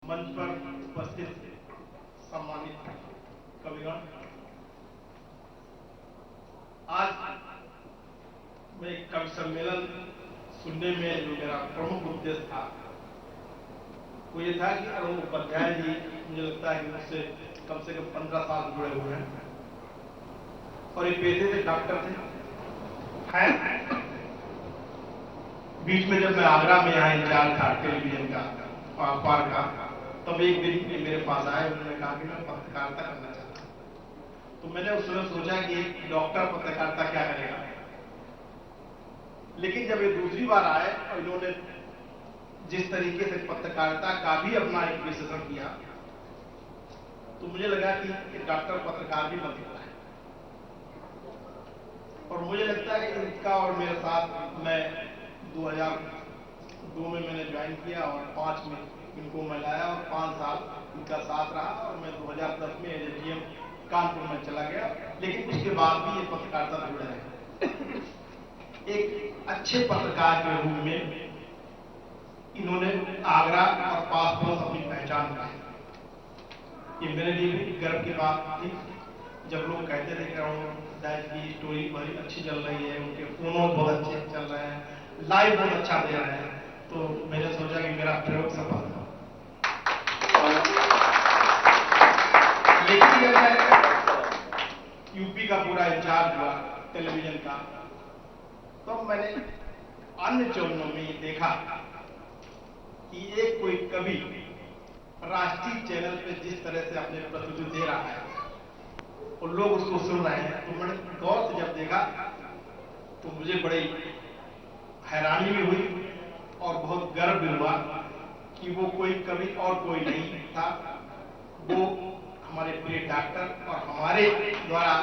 मंच पर उपस्थित सम्मानित कविगण, आज मैं कवि सम्मेलन सुनने में जो मेरा प्रमुख उद्देश्य था वो ये था कि अरुण उपाध्याय जी, मुझे लगता है कि मुझसे कम से कम 15 साल जुड़े हुए हैं और एक पेशे से डॉक्टर थे। बीच में जब मैं आगरा में यहाँ इंचार्ज था टेलीविजन का, अखबार का, तब एक दिन मेरे पास आए, उन्होंने कहा कि मैं पत्रकारिता करना चाहता हूँ। तो मैंने उस समय सोचा कि एक डॉक्टर पत्रकारिता क्या करेगा, लेकिन जब ये दूसरी बार आए और इन्होंने जिस तरीके से पत्रकारिता का भी अपना एक विश्लेषण किया, तो मुझे लगा कि डॉक्टर पत्रकार भी बन सकता है। और मुझे लगता है कि इनका और मेरे साथ, मैं 2002 में मैंने ज्वाइन किया और 5 में इनको मैं लाया और 5 साल इनका साथ रहा और मैं 2010 में एजीएम कानपुर में चला गया। लेकिन उसके बाद भी ये पत्रकारिता जुड़े रहे। एक अच्छे पत्रकार के रूप में इन्होंने आगरा और पास पड़ोस अपनी पहचान बनाई। ये मेरे लिए भी गर्व की बात थी जब लोग कहते थे कि अरुण दास की स्टोरी बड़ी अच्छी चल रही है, उनके फोनो बहुत अच्छे चल रहे हैं, लाइव बहुत अच्छा दे रहे हैं, तो मैंने सोचा कि मेरा प्रयोग सफल था। लेकिन जब मैं यूपी का पूरा इंचार्ज हुआ टेलीविजन का, तो मैंने अन्य चैनलों में ये देखा कि एक कोई कवि राष्ट्रीय चैनल पे जिस तरह से अपने प्रस्तुति दे रहा है और लोग उसको सुन रहे हैं, तो मैंने गौर से जब देखा तो मुझे बड़ी हैरानी भी हुई और बहुत गर्व भी हुआ कि वो कोई कवि और कोई नहीं था, वो हमारे प्रिय डॉक्टर और हमारे द्वारा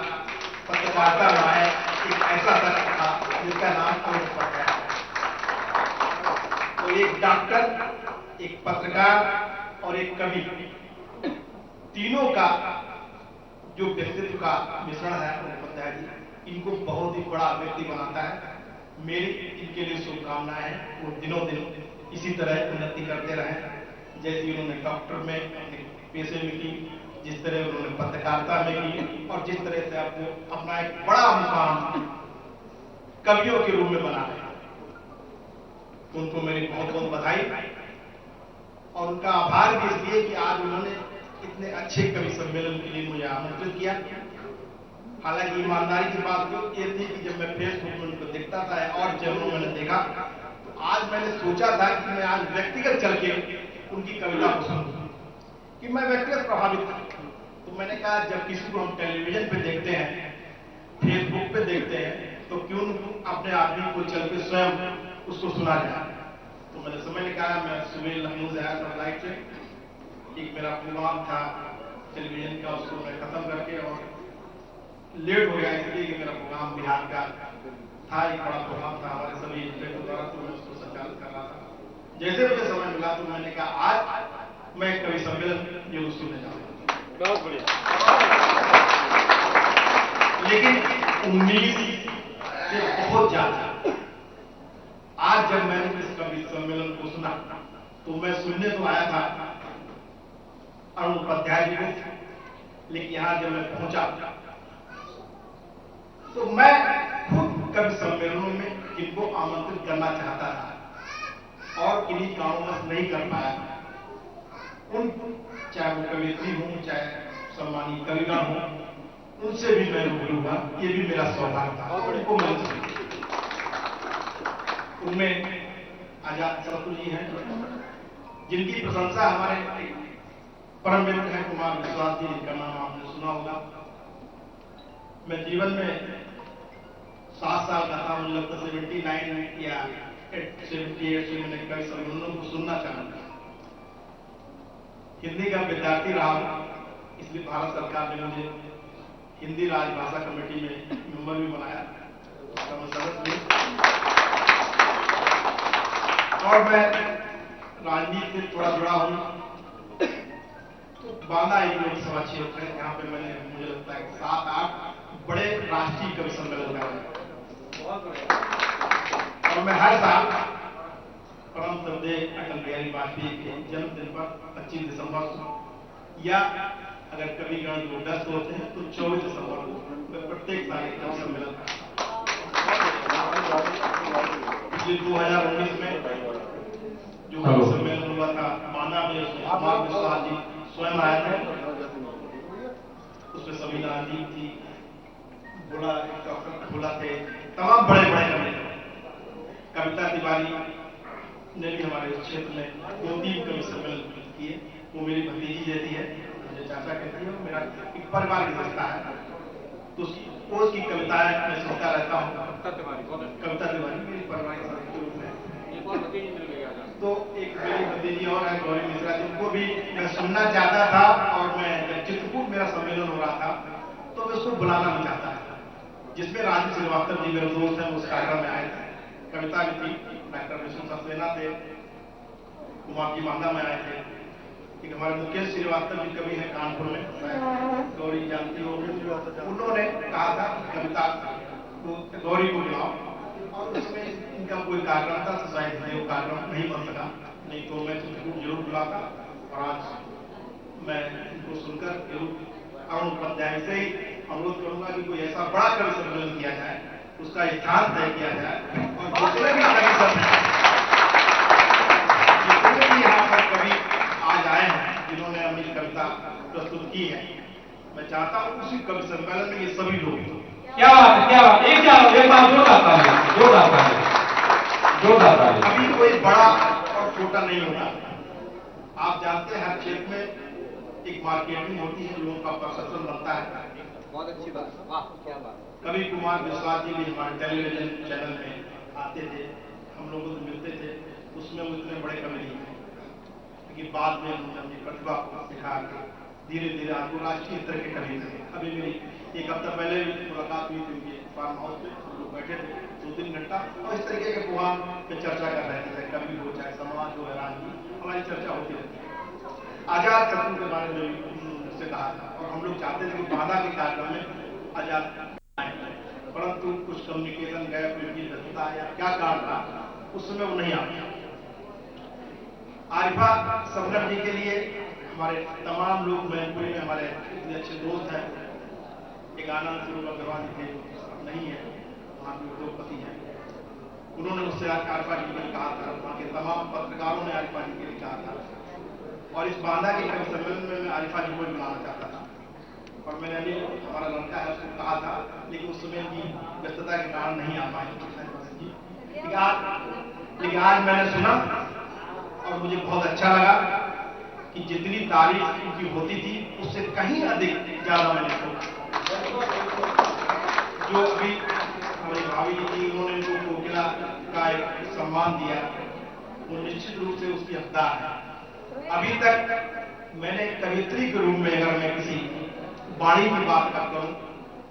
पत्रकारिता बनाए एक ऐसा शख्स था जिसका नाम अरुण उपाध्याय है। तो एक डॉक्टर, एक पत्रकार और एक कवि, तीनों का जो व्यक्तित्व का मिश्रण है अरुण उपाध्याय जी, इनको बहुत ही बड़ा व्यक्ति बनाता है। मेरी इनके लिए शुभकामनाएं हैं, वो दिनों दिन इसी तरह उन्नति करते रहें, जैसे उन्होंने डॉक्टर में पेशे में की, जिस तरह उन्होंने पत्रकारिता में की और जिस तरह से आपको अपना एक बड़ा मुकाम कवियों के रूप में बना है। तो उनको मेरी बहुत बहुत बधाई और उनका आभार भी इसलिए कि आज उन्होंने इतने अच्छे कवि सम्मेलन के लिए मुझे आमंत्रित किया। हालांकि ईमानदारी की बात ये थी कि जब मैं फेसबुक में उनको देखता था और चैनलों मैंने देखा, तो आज मैंने सोचा था कि मैं आज व्यक्तिगत चल के उनकी कविता को सुनूं, कि मैं व्यक्तिगत प्रभावित था। तो मैंने कहा जब किसी को हम टेलीविजन पे देखते हैं, फेसबुक पे देखते हैं, तो क्यों अपने आदमी को चल के स्वयं उसको सुना जाए। तो मैंने समय निकाला, मैं सुबह लखनऊ से आया था फ्लाइट से, एक मेरा प्रोग्राम था टेलीविजन का, उसको मैं खत्म करके और लेट हो गया इसलिए कि मेरा प्रोग्राम बिहार का था, एक बड़ा प्रोग्राम था हमारे सभी एजेंटों द्वारा, तो मैं उसको संचालित कर रहा था। जैसे मुझे समय मिला तो मैंने कहा आज मैं कवि सम्मेलन जरूर सुनने जाऊंगा। बहुत बढ़िया। लेकिन उम्मीद से बहुत ज्यादा आज जब मैंने इस कवि सम्मेलन को सुना, तो मैं सुनने तो आया था अरुण उपाध्याय जी को, लेकिन यहां जब मैं पहुंचा तो मैं खुद कवि सम्मेलनों में जिनको आमंत्रित करना चाहता था और किन्हीं कारणवश नहीं कर पाया, उन चाहे वो कवियत्री हो, चाहे सम्मानित कविगण हो, उनसे भी मैं रूबरू हुआ। ये भी मेरा सौभाग्य था। उनको मैं उनमें आजाद शत्रु जी हैं, जिनकी प्रशंसा हमारे परम मित्र हैं कुमार विश्वास जी, जिनका नाम आपने सुना होगा। मैं जीवन में 7 साल का था, मुझे लगता 79 या 78 से मैंने कवि सम्मेलनों को सुनना चाहा। हिंदी का विद्यार्थी रहा हूं, इसलिए भारत सरकार ने मुझे हिंदी राजभाषा कमेटी में मेंबर भी बनाया, उसका मैं सदस्य हूं। और मैं राजनीति से थोड़ा जुड़ा हूं। तो बांदा एक लोकसभा क्षेत्र है, यहाँ पे मैंने मुझे लगता है 7-8 बड़े राष्ट्रीय कवि सम्मेलन कर रहे हैं और मैं हर साल परम श्रद्धेय अटल बिहारी वाजपेयी के जन्मदिन पर 25 दिसंबर को, या अगर कभी गणित को व्यस्त होते हैं तो 24 दिसंबर को मैं प्रत्येक साल एक कवि सम्मेलन पिछले 2019 में जो कवि सम्मेलन हुआ था माना में, उसमें कुमार विश्वास जी स्वयं आए थे, उसमें समीना जी थी, भोला थे, तमाम बड़े बड़े कवि। कविता तिवारी ने भी हमारे इस क्षेत्र में 2-3 कवि सम्मेलन किए। वो मेरी भतीजी जैसी है, मुझे चाचा कहती है, मेरा एक परिवार की रिश्ता है, तो उसकी कविताएं मैं सुनता रहता हूँ। कविता तिवारी मेरी परिवार के सदस्य के रूप में। तो एक मेरी भतीजी और है गौरी मिश्रा, जिनको भी मैं सुनना चाहता था, और मैं चित्रकूट मेरा सम्मेलन हो रहा था तो मैं उसको बुलाना भी चाहता था, जिसमें राजीव श्रीवास्तव जी मेरे दोस्त हैं, उस कार्यक्रम में आए थे। कविता भी थी, डॉक्टर विष्णु सक्सेना थे, कुमार जी मांदा में आए थे, एक हमारे मुकेश श्रीवास्तव जी कवि हैं कानपुर में, गौरी जानती हो, उन्होंने कहा था कविता को गौरी को बुलाओ, और उसमें इनका कोई कार्यक्रम था तो शायद वो कार्यक्रम नहीं बन सका, नहीं तो मैं चित्रकूट जरूर बुलाता। और आज मैं इनको सुनकर जरूर अरुण उपाध्याय से ही अनुरोध करूंगा कि कोई ऐसा बड़ा कवि सम्मेलन किया जाए, उसका स्थान तय किया जाए, और जितने भी कवि यहाँ पर कवि आज आए हैं जिन्होंने अपनी कविता प्रस्तुत की है, मैं चाहता हूँ उसी कवि सम्मेलन में ये सभी लोग। क्या बात है, क्या बात, एक बात जोरदार ताली। अभी कोई बड़ा और छोटा नहीं होता। आप जानते हैं हर क्षेत्र में एक मार्केटिंग होती है, लोगों का परसेप्शन बनता है। बहुत अच्छी बात, वाह क्या बात। कभी कुमार विश्वास जी भी हमारे टेलीविजन चैनल में आते थे, हम लोगों से मिलते थे, उसमें वो इतने बड़े कवि नहीं थे, लेकिन बाद में उन्होंने अपनी प्रतिभा को दिखा के धीरे धीरे आपको राष्ट्रीय स्तर के कवि थे। अभी मेरी एक हफ्ता पहले मुलाकात हुई थी उनके फार्म हाउस पे, हम लोग बैठे थे 2-3 घंटा, और इस तरीके के प्रोग्राम पे चर्चा कर रहे थे, कवि हो चाहे समाज हो, हैरानगी, हमारी चर्चा होती रहती है। आजाद शत्रु के बारे में मुझसे कहा था, और हम लोग चाहते थे कि बाधा के कार्यक्रम में आजाद आए, परंतु कुछ कम्युनिकेशन गैप, उनकी व्यस्तता या क्या कारण रहा, उस समय वो नहीं आते। आरिफा सबनम जी के लिए हमारे तमाम लोग मैनपुरी में हमारे इतने अच्छे दोस्त हैं, एक आनंद स्वरूप अग्रवाल जी थे, नहीं है, वहाँ के उद्योगपति हैं, उन्होंने मुझसे आरिफा जी के लिए कहा था, वहाँ के तमाम पत्रकारों ने आरिफा जी के लिए कहा था, और इस बांदा के कवि सम्मेलन में मैं आरिफा जी को बुलाना चाहता था, और मैंने अभी हमारा लड़का है उसको कहा था, लेकिन उस समय की व्यस्तता के कारण नहीं आ पाए। लेकिन आज मैंने सुना और मुझे बहुत अच्छा लगा कि जितनी तारीफ उनकी होती थी उससे कहीं अधिक ज्यादा मैंने सुना। जो अभी हमारी भाभी जी थी, उन्होंने इनको कोकिला का एक सम्मान दिया, वो निश्चित रूप से उसकी हकदार है। अभी तक मैंने कवित्री के रूप में अगर मैं किसी वाणी की बात करता हूँ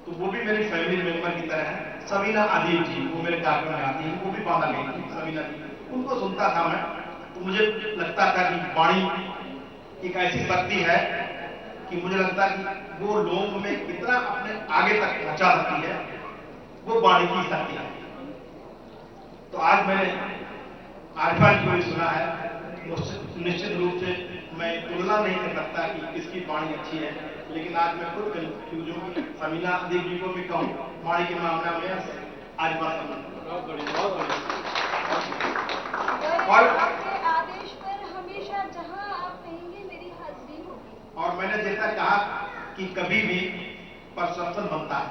तो वो भी मेरी फैमिली मेंबर की तरह है। समीना अदीब जी, वो मेरे कार्यक्रम में आती है, वो भी बांधा गई थी, समीना जी, उनको सुनता था मैं, तो मुझे लगता था कि वाणी एक ऐसी शक्ति है कि मुझे लगता है कि वो लोगों में कितना अपने आगे तक पहुंचा सकती है, वो वाणी की शक्ति है। तो आज मैंने आरिफा जी को भी सुना है, निश्चित रूप से मैं तुलना नहीं कर सकता कि किसकी वाणी अच्छी है, लेकिन आज मैं खुद कंफ्यूज हूँ कि समीना अदीब जी को भी कहूँ वाणी के मामला में आरिफा समझ। और आदेश पर हमेशा जहां आप कहेंगे मेरी हाजिरी होगी। और मैंने जैसा कहा कि कभी भी परसेप्शन बनता है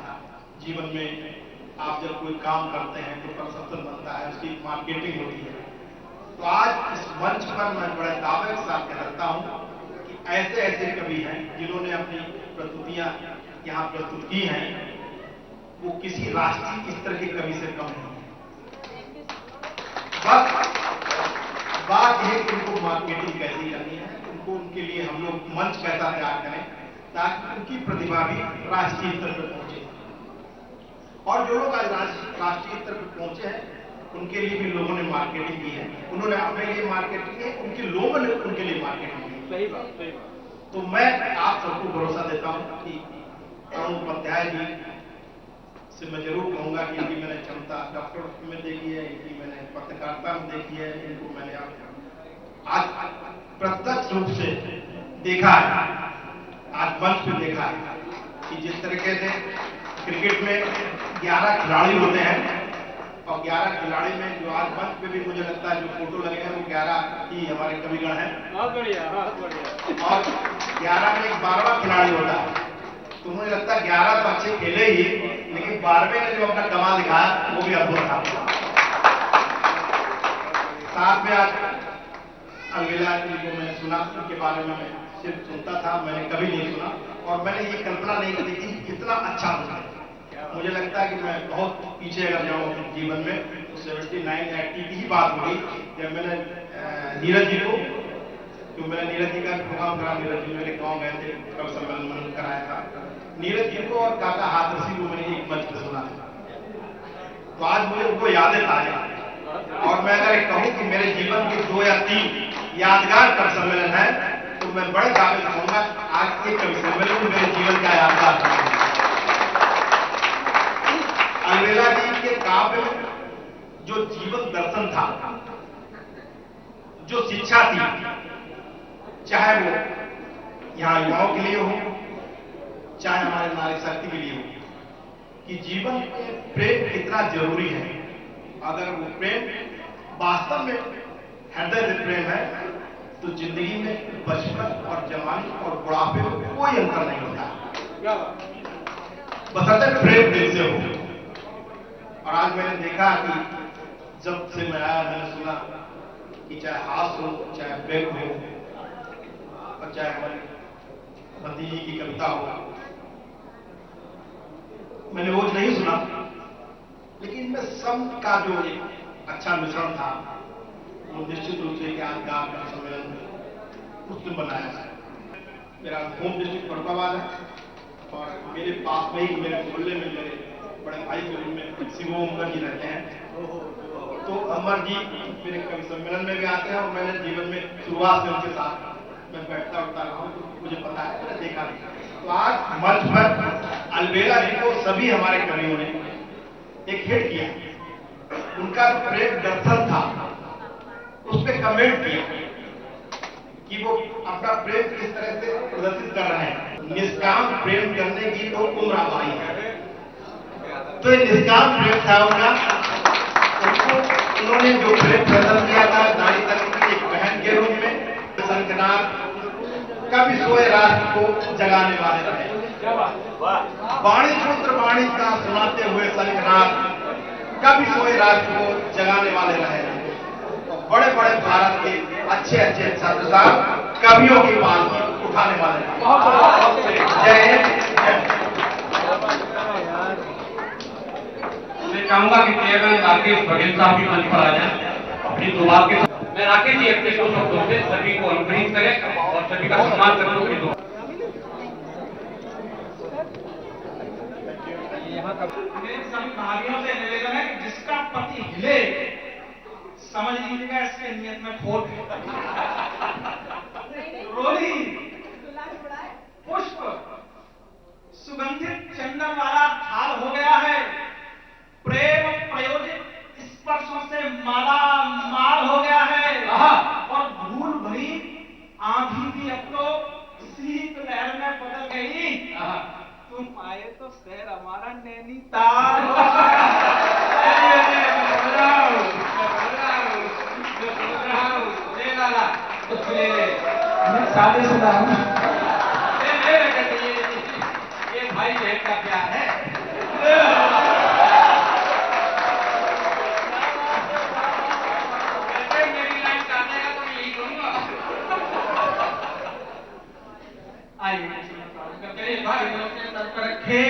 जीवन में, आप जब कोई काम करते हैं तो परसेप्शन बनता है, उसकी मार्केटिंग होती है। तो आज इस मंच पर मैं बड़े दावे के साथ कह सकता हूं कि ऐसे ऐसे कवि हैं जिन्होंने अपनी प्रस्तुतियां यहाँ प्रस्तुत की हैं, वो किसी राष्ट्रीय स्तर के कवि से कम नहीं है। बस बात यह कि उनको मार्केटिंग कैसी करनी है, उनको उनके लिए हम लोग मंच कैसा तैयार करें ताकि उनकी प्रतिभा भी राष्ट्रीय स्तर पर पहुंचे। और जो लोग आज राष्ट्रीय स्तर पर पहुंचे हैं उनके लिए भी लोगों ने मार्केटिंग की है, उन्होंने अपने लिए मार्केटिंग की, उनके लोगों ने उनके लिए मार्केटिंग की। सही बात, सही बात। तो मैं आप सबको भरोसा देता हूं कि अरुण उपाध्याय जी से मैं जरूर कहूंगा कि इनकी मैंने क्षमता डॉक्टर में देखी है, इनकी मैंने पत्रकारिता में देखी है, इनको मैंने आज प्रत्यक्ष रूप से देखा है, आज मंच पे देखा है कि जिस तरीके से क्रिकेट में 11 खिलाड़ी होते हैं और 11 खिलाड़ी में जो आज मंच पे भी मुझे लगता है जो फोटो लगे हैं वो 11 ही हमारे कविगण हैं। बहुत बढ़िया, बहुत बढ़िया। और 11 में 12वां खिलाड़ी होता है, तो मुझे लगता है 11 तो अच्छे खेले ही, लेकिन 12वें ने जो अपना कमाल दिखाया वो भी अद्भुत था। साथ में आज अलविदा जी को मैंने सुना, उनके बारे में मैं सिर्फ सुनता था, मैंने कभी नहीं सुना और मैंने ये कल्पना नहीं की थी कितना अच्छा होता है। मुझे लगता है कि मैं बहुत पीछे अगर जाऊँ अपने जीवन में तो 79-80 की ही बात होगी जब मैंने नीरज जी को, क्यों मैंने नीरज जी का प्रोग्राम करा, नीरज जी मेरे गाँव गए थे, कवि सम्मेलन कराया था, नीरज जी को और काका हाथरसी को मैंने एक मंच पर सुना था। तो आज मुझे उनको यादें ताजा, और मैं अगर कहूँ कि मेरे जीवन के 2 या 3 यादगार कवि सम्मेलन है तो मैं बड़े दावे से कहूंगा आज के कवि सम्मेलन मेरे जीवन का यादगार था। अलवेला जी के काव्य में जो जीवन दर्शन था, जो शिक्षा थी, चाहे वो यहाँ युवाओं के लिए हो, चाहे हमारे नारी शक्ति के लिए हो, कि जीवन में प्रेम कितना जरूरी है। अगर वो प्रेम वास्तव में हृदय से प्रेम है तो जिंदगी में बचपन और जवानी और बुढ़ापे में कोई अंतर नहीं होता, बशर्ते प्रेम दिल से हो। और आज मैंने देखा कि जब से मैं आया मैंने सुना कि चाहे हास हो, चाहे व्यंग हो, और चाहे हमारी भतीजी की कविता हो, मैंने वो नहीं सुना, लेकिन मैं सब का जो एक अच्छा मिश्रण था वो निश्चित रूप से यादगार का सम्मेलन उसने बनाया है। मेरा होम डिस्ट्रिक्ट फरुखाबाद है और मेरे पास में ही मेरे मोहल्ले में मेरे बड़े भाई के रूप में शिवो अमर जी रहते हैं। तो अमर जी मेरे कवि सम्मेलन में भी आते हैं और मैंने जीवन में शुरुआत से उनके साथ मैं बैठता उठता रहा हूँ, तो मुझे पता है, मैंने देखा नहीं। तो आज मंच पर अलवेला जी को सभी हमारे कवियों ने एक हिट किया, उनका प्रेम दर्शन था उस पर कमेंट किया कि वो अपना प्रेम किस तरह से प्रदर्शित कर रहे हैं। निष्काम प्रेम करने की तो उम्र आबाई है, तो ये निष्काम प्रेम था उनका। उन्होंने जो प्रेम प्रदर्शन किया था नारी तक की एक बहन के रूप में, शंखनाद कभी सोए रात को जगाने वाले रहे, वाणी पुत्र वाणी का सुनाते हुए शंखनाद कभी सोए रात को जगाने वाले रहे। बड़े बड़े भारत के अच्छे अच्छे छात्र साहब कवियों की बात उठाने वाले हैं। जय हिंद। मैं चाहूंगा कि चेयरमैन राकेश बघेल साहब भी मंच पर आ जाएं अपनी दो बात के साथ। मैं राकेश जी अपने 2 शब्दों से सभी को अनुग्रहित करें और सभी का सम्मान करें। मेरे सभी भाइयों से निवेदन है कि जिसका पति हिले समझ लीजिएगा इसके नियत में खोट है। रोली पुष्प सुगंधित चंदन वाला थाल हो गया है, प्रेम प्रयोजित स्पर्शों से माला माल हो गया है, और धूल भरी आंधी भी अब तो शीत लहर में बदल गई। तुम आए तो शहर हमारा नैनीताल। शादी शुदा हूँ। ये भाई बहन का प्यार है। मेरी लाइन काटेगा तो मैं यही करूंगा। आइए रखे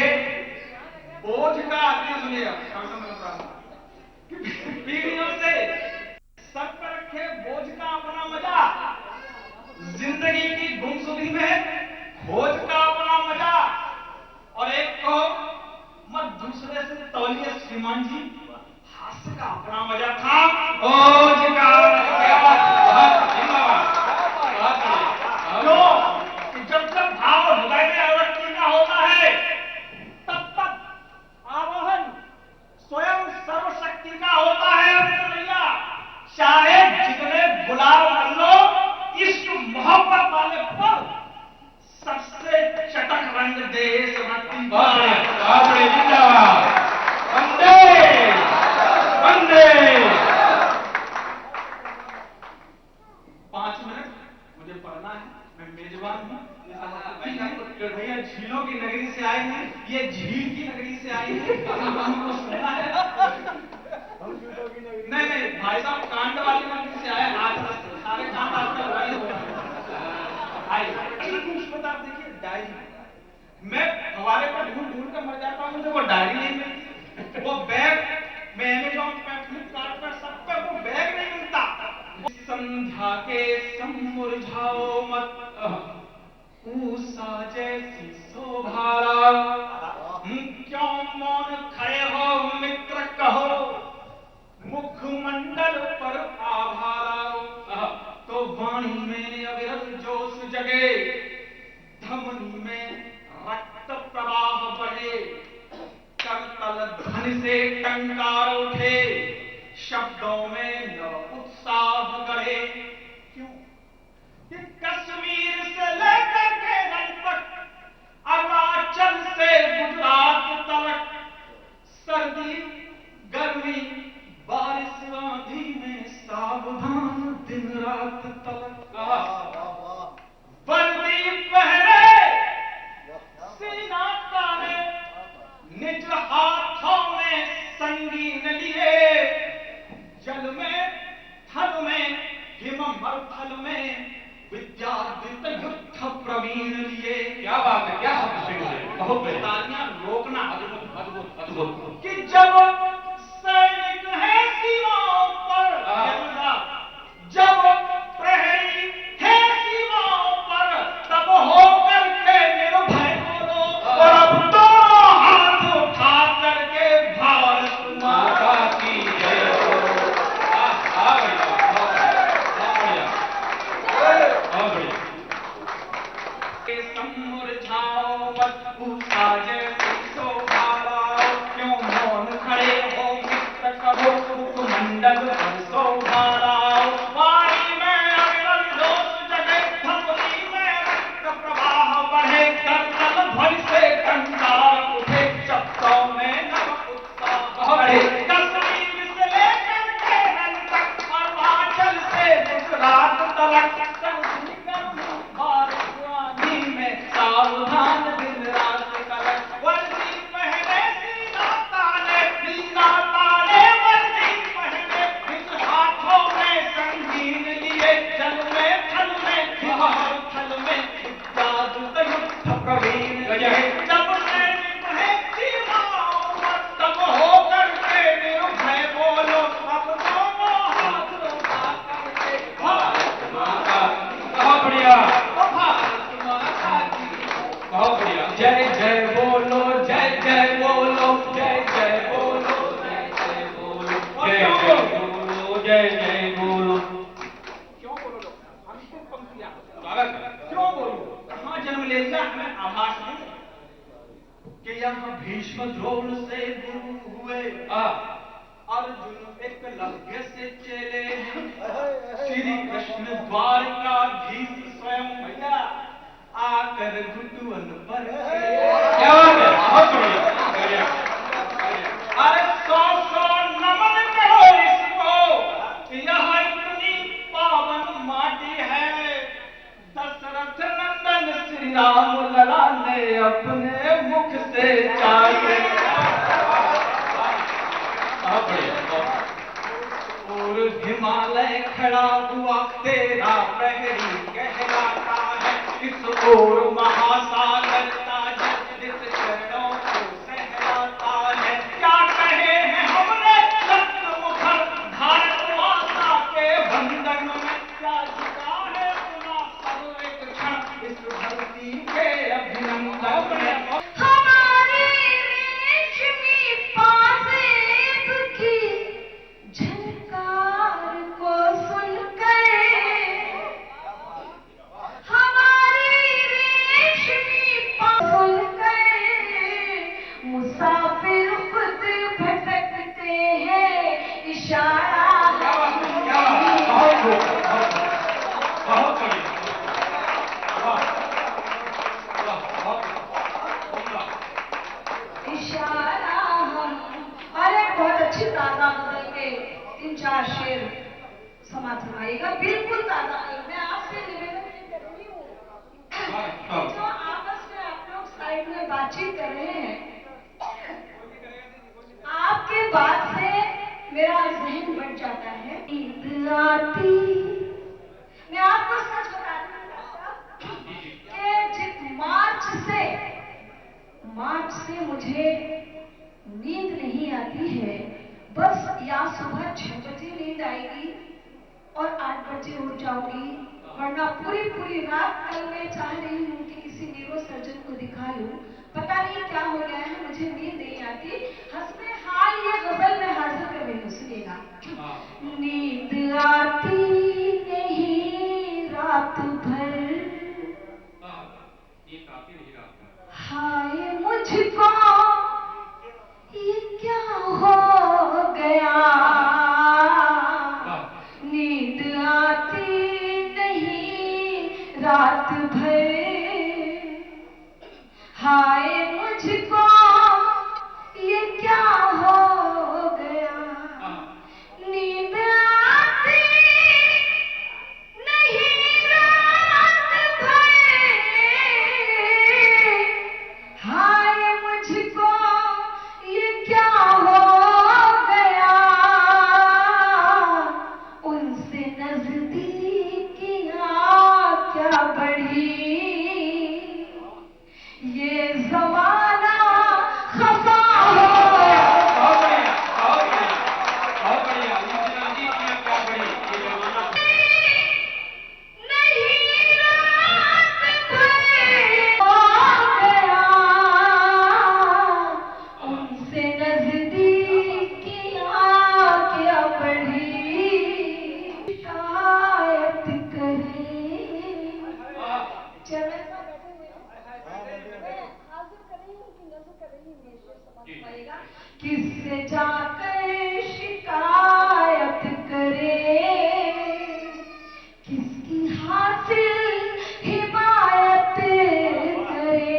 बोझ का आदमी सुनिएगा, पीढ़ियों से सर पर रखे बोझ का अपना मजा, जिंदगी की गुमसुदी में खोज का अपना मजा, और एक को मत दूसरे से तौलिए श्रीमान जी, हास्य का अपना मजा था। बोझ का जब तक भाव हृदय में अवस्थी का होता है तब तक आवाहन मैं मेजबान हूँ। भैया झीलों की नगरी से आए हैं, ये झील की नगरी से आए हैं, हमको सुनना है। नहीं नहीं भाई साहब, कांड वाली नगरी से आए, आज सारे कांड आजकल वही हो रहे हैं। आप देखिए डायरी, मैं हवाले पर ढूंढ ढूंढ कर मर जाता हूँ, मुझे वो डायरी नहीं मिलती, वो बैग मैं अमेज़न पे, फ्लिपकार्ट पर, सब पर वो बैग नहीं मिलता। संध्या के समुरझाओ मत, उषा जैसी शोभारा, क्यों मौन खड़े हो मित्र कहो, मुखमंडल पर आभारा। तो वाणी में अविरल जोश जगे, धमनी में रक्त प्रवाह बढ़े, करतल ध्वनि से टंकार उठे, शब्दों में नव उत्साह गढ़े। क्यों कि कश्मीर से लेकर केरल तक, अरुणाचल से गुजरात तक, सर्दी गर्मी बारिश आंधी में सावधान दिन रात तलक। वर्दी पहने सीना ताने, निज हाथों में संगीन लिए, जल में थल में हिममर थल में विद्यार्थित युद्ध प्रवीण लिए। क्या बात है, क्या शब्द से बोले, बहुत बढ़िया। तालियां रोकना, अद्भुत अद्भुत अद्भुत। कि जब सैनिक है सीमाओं पर, जब प्रहरी है सीमाओं पर, तब होकर के निर्भय बोलो, और अब दोनों हाथ उठा करके भारत माता की जय बोलो। के समुरझाओ मत, उषा जैसी शोभारा, क्यों मौन खड़े हो मित्र कहो, मुखमंडल पर शोभारा। वाणी में अविरल जोश जगे, धमनी में रक्त प्रवाह बढ़े, करतल ध्वनि से टंकार उठे, शब्दों में नव उत्साह बढ़े। कश्मीर से लेकर केरल तक, अरुणाचल से गुजरात तक, सर्दी गर्मी बारिश आंधी में सावधान दिन रात तलक। वर्दी पहने सीना ताने, वर्दी पहने, निज हाथों में संगीन लिए, जल में थल में हिमहर थल में विद्यार्थित युद्ध प्रवीण लिए। जब सैनिक है सीमाओं पर, तब होकर के निर्भय बोलो, अब दोनों हाथ उठा करके भारत माता। बहुत बढ़िया, भारत माता की बहुत बढ़िया। जय जय बोलो, जय जय बोलो, जय जय बोलो, जय जय बोलो, जय जय बोलो, जय जय बोलो। क्यों बोलो लोग? अंतिम पंक्तियां स्वागत है। क्यों बोलो? कहाँ जन्म ले लिया हमें आभास नहीं कि यहाँ भीष्म द्रोण से गुरु हुए, अर्जुन एकलव्य से चेले हैं, श्री कृष्ण द्वारकाधीश स्वयं भैया आकर घुटुअन पर क्या बात है, बहुत बढ़िया, बढ़िया। अरे 100 नमन करो इसको, यह इतनी पावन माटी है, दशरथ नंदन श्री राम लला ने अपने मुख से चाटे। बहुत बढ़िया, बहुत। और हिमालय खड़ा हुआ तेरा प्रहरी कहलाता है, इस ओर महासागर ताजत जिस चरणों को सहलाता है। क्या कहे हैं हमने लक्त मुखर, भारत माता के बंधन में क्या झुका है अपना सब एक क्षण, इस धरती के अभिनंदन में। हमारे रेशमी पाजेब की झनकार को सुनकर, हमारे रेशमी सुनकर, मुसाफिर खुद भटकते हैं, इशारा क्या बात है, क्या बात है, बहुत बढ़िया, बहुत बढ़िया। वाह, वाह, बहुत बातचीत कर रहे हैं, आपके बात से मेरा जहन बढ़ जाता है। नींद आती, मैं आपको सच बता रही हूँ कि जिस मार्च से मुझे नींद नहीं आती है। बस या सुबह 6 बजे नींद आएगी और 8 बजे उठ जाऊंगी, वरना पूरी रात कल मैं चाह रही हूँ कि किसी न्यूरो सर्जन को दिखा लूं। पता नहीं क्या हो गया है, मुझे नींद नहीं आती। हंसने हाल ये गजल में हाजिर कर रही हूँ, सुनिएगा। नींद आती नहीं रात भर, हाय मुझको ये क्या हो गया, नींद आती नहीं रात भर, हाय मुझको ये क्या हो गया, नींद आती नहीं रात भर, हाय मुझको ये क्या हो गया, उनसे नजदीकियां क्या बढ़ी, ये जमाना खफा हो गया। बहुत बढ़िया, बहुत बढ़िया, बहुत बढ़िया। उनसे नजदीकियां क्या बढ़ी, ये जमाना नहीं रात भर हो गया, उनसे नजदीकियां क्या बढ़ी, शिकायत करें। चलो किससे जाकर शिकायत करे, किसकी हासिल हिमायत करे,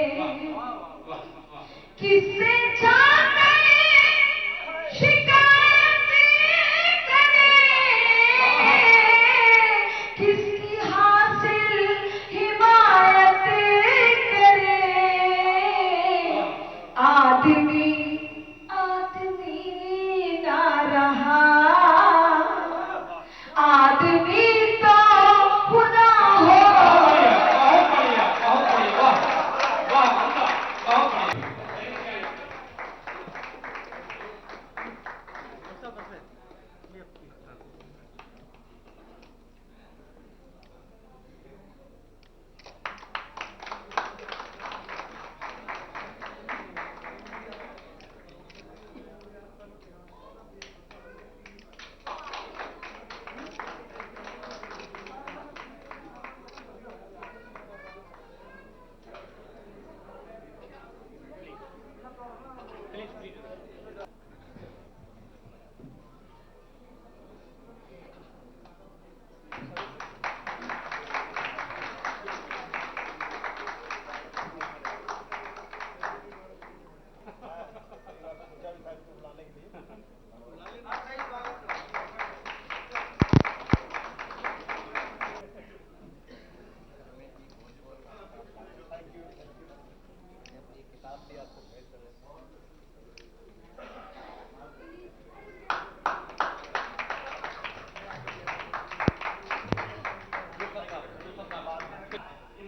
किससे जाकर शिकायत करे, किसकी हासिल हिमायत करे, आदमी ना रहा, आदमी तो खुदा हो। बहुत बढ़िया, बहुत बढ़िया, वाह वाह, बहुत बढ़िया।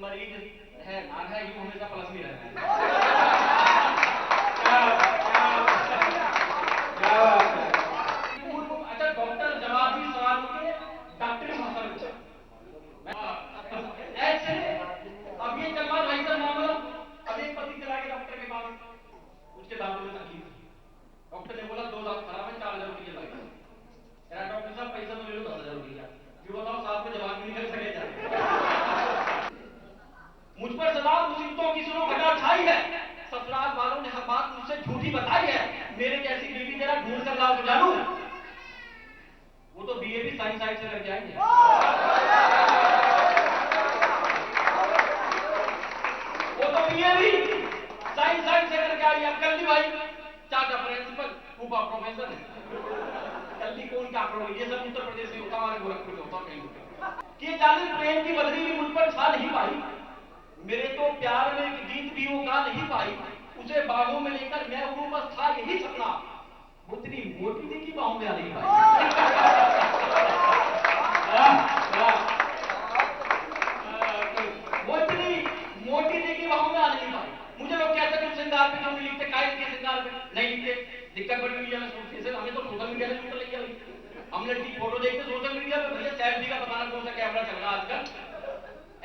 मरीज है ना है, ये हमेशा प्लस में रहना है। अच्छा, डॉक्टर जवाब भी सवाल के डॉक्टरी भाषा में पूछा। ऐसे अब ये चल रहा भाई साहब मामला, अब एक पति चला गया डॉक्टर के पास, उसके दांतों में तकलीफ थी। डॉक्टर ने बोला 2 दांत खराब है, 4000 रुपये लगेगा। यार डॉक्टर साहब पैसा तो ले लो 10,000 रुपया, फिर बताओ साथ में जवाब भी नहीं कर सके क्या? मुझ पर सदा मुसीबतों की सुनो घटा छाई है, ससुराल वालों ने हर बात मुझसे झूठी बताई है, मेरे जैसी बीवी जरा ढूंढ कर लाओ तो जानू। वो तो बीए भी साइंस साइड से लग जाएंगे। वो तो बीए भी साइंस साइड से करके आई। अब कल्ली भाई चाचा प्रिंसिपल, फूफा प्रोफेसर, कल्ली कौन क्या करोगे, ये सब उत्तर प्रदेश में होता, हमारे गोरखपुर में होता कहीं होता। कि जालिम प्रेम की बदली भी मुझ पर छा नहीं पाई, मेरे तो प्यार में एक गीत भी वो गा नहीं पाई, बाहों में आ नहीं पाई। वो इतनी मोटी थी कि बाहों में आ नहीं पाई। मुझे लोग कहते तुम श्रृंगार पे क्यों नहीं लिखते, काय के श्रृंगार पे नहीं लिखते। दिक्कत बड़ी हुई है, मैं हमें तो सोशल मीडिया से ऊपर लग गया। हम लड़की फोटो देखते सोशल मीडिया पे, भैया सेल्फी का पता ना कौन सा कैमरा चल रहा है आजकल।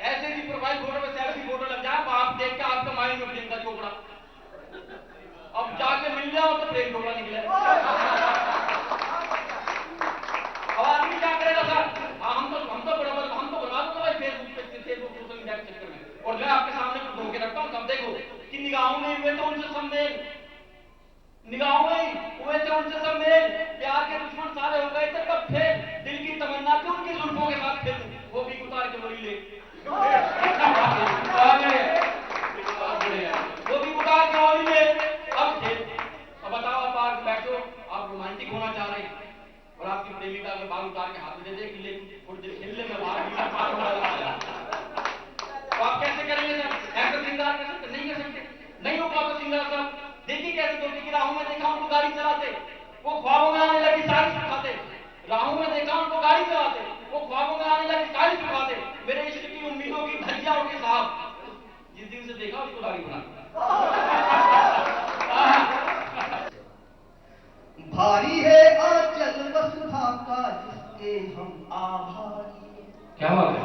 ऐसे भी प्रोफाइल फोटो में सेल्फी फोटो लग जाए, आप देख के आपका माइंड में प्रियंका चोपड़ा, अब जाके मिल जाओ तो प्रेम चोपड़ा निकले। अब आदमी क्या करेगा सर? हम तो बर्बाद होगा भाई फेसबुक सोशल मीडिया के चक्कर में। और मैं आपके सामने कुछ धोखे रखता हूँ, तब देखो कि निगाहों में हुए तो उनसे सम्मेल, निगाहों में हुए थे उनसे सम्मेल, प्यार के दुश्मन सारे हो गए थे तब फेल, दिल की तमन्ना थी उनकी जुल्फों के साथ खेल, वो भी उतार के वही ले, वो भी उतार के वही ले, अब खेल। अब बताओ, आप पार्क में बैठो, आप रोमांटिक होना चाह रहे हैं और आपकी प्रेमिका के बाल उतार के हाथ में दे दे कि ले थोड़ी देर खेल ले, मैं बाहर तो आप कैसे करेंगे सर? ऐसा श्रृंगार कर सकते? नहीं कर सकते, नहीं हो पाता श्रृंगार साहब। देखिए कैसे धोखे की राहों में देखा उनको गाड़ी चलाते, वो ख्वाबों में आने लगी साड़ी सुखाते, राहों में देखा उनको गाड़ी चलाते, वो ख्वाबों में आने लगी साड़ी सुखाते, मेरे इश्क की उम्मीदों की धज्जियां उनके साहब, जिस दिन से देखा उसको गाड़ी बना। भारी है आंचल वसुधा का जिसके हम आभारी। क्या बात है?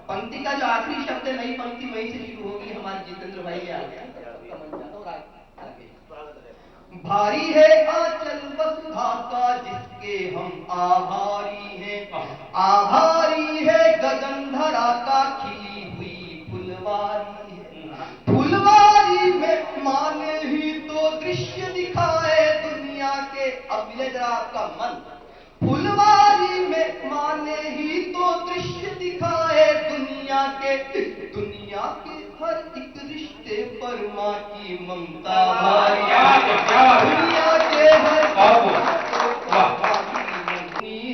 पंक्ति का जो आखिरी शब्द है, नई पंक्ति वहीं से शुरू होगी। हमारे जितेंद्र भाई ने आ गया, भारी है आंचल वसुधा का जिसके हम आभारी हैं, आभारी है गगनधरा का खिली हुई फुलवारी है, फुलवारी में माने ही तो दृश्य दिखाए दुनिया के। अब मिले जरा आपका मन, फुलवारी में माने ही तो दृश्य दिखाए दुनिया के, दुनिया के हर एक रिश्ते पर माँ की ममता भारी, दुनिया के हर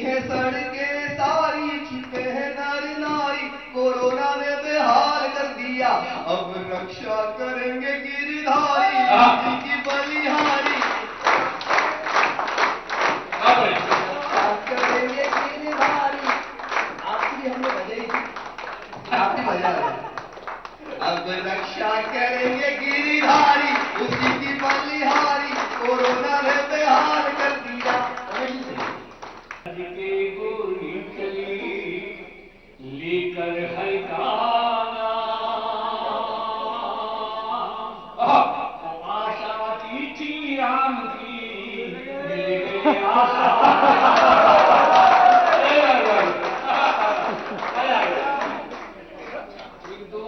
है सड़कें सारी, छिपे हैं नर नारी, कोरोना ने बेहाल कर दिया, अब रक्षा करेंगे गिरधारी की बलिहारी, करेंगे गिरधारी। आपकी हमने बजाई थी, आपने बजा रहे। अब रक्षा करेंगे गिरधारी उसी की बलिहारी, कोरोना ने बेहाल कर दिया। गोली चली लेकर है गाना, आशा की थी राम की मिल गई आशा। एक दो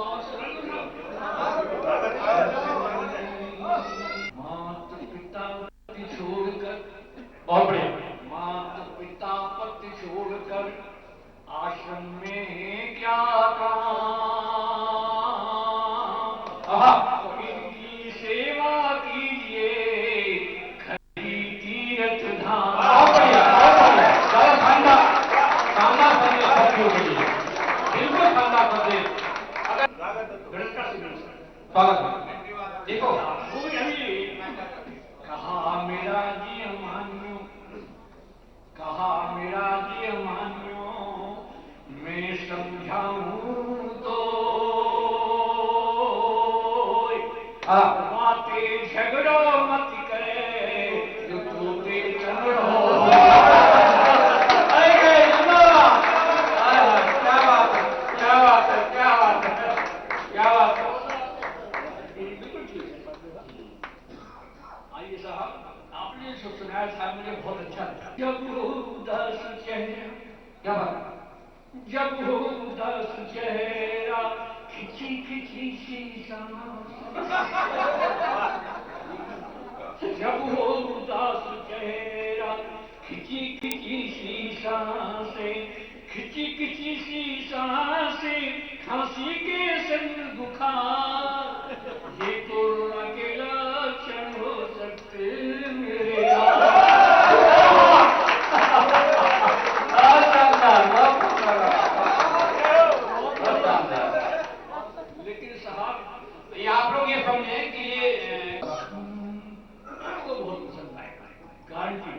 माता पिता छोड़कर, बहुत बढ़िया, माता पिता पति छोड़कर आश्रम में क्या काम, इनकी सेवा कीजिए खरी तीर्थ धाम। बहुत बढ़िया, बहुत बढ़िया, ज़्यादा शानदार, शानदार संदेश साथियों के लिए, बिल्कुल शानदार संदेश। स्वागत है। देखो कहा मेरा जी मान्यो, कहा मेरा जी मान्यो, मैं समझाऊं तो बातें झगड़ो मत करे जो तोते चंगड़ो। क्या बात है, क्या बात है, क्या बात है, क्या बात है। बिल्कुल ठीक है। आइए साहब, आपने जो सुनाया था मुझे बहुत अच्छा लगा। जब वो उदास चेहरा, क्या बात, जब वो उदास चेहरा खिंची खिंची शीशा, जब वो उदास चेहरा खिंची खिंची शीशा से, खिंची खिंची शीशा से खांसी के संग बुखार, ये कोरोना के लक्षण हो सकते मेरे यार। लेकिन साहब ये आप लोग ये समझे कि ये आपको बहुत पसंद आएगा, गारंटी।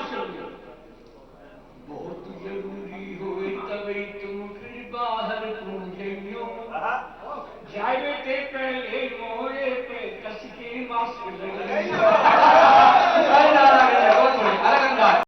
सुनियो। बहुत जरूरी होए तभी तुम फिर बाहर पूछेंगे। जाए ते पहले मोरे पे कस के मास्क लगे।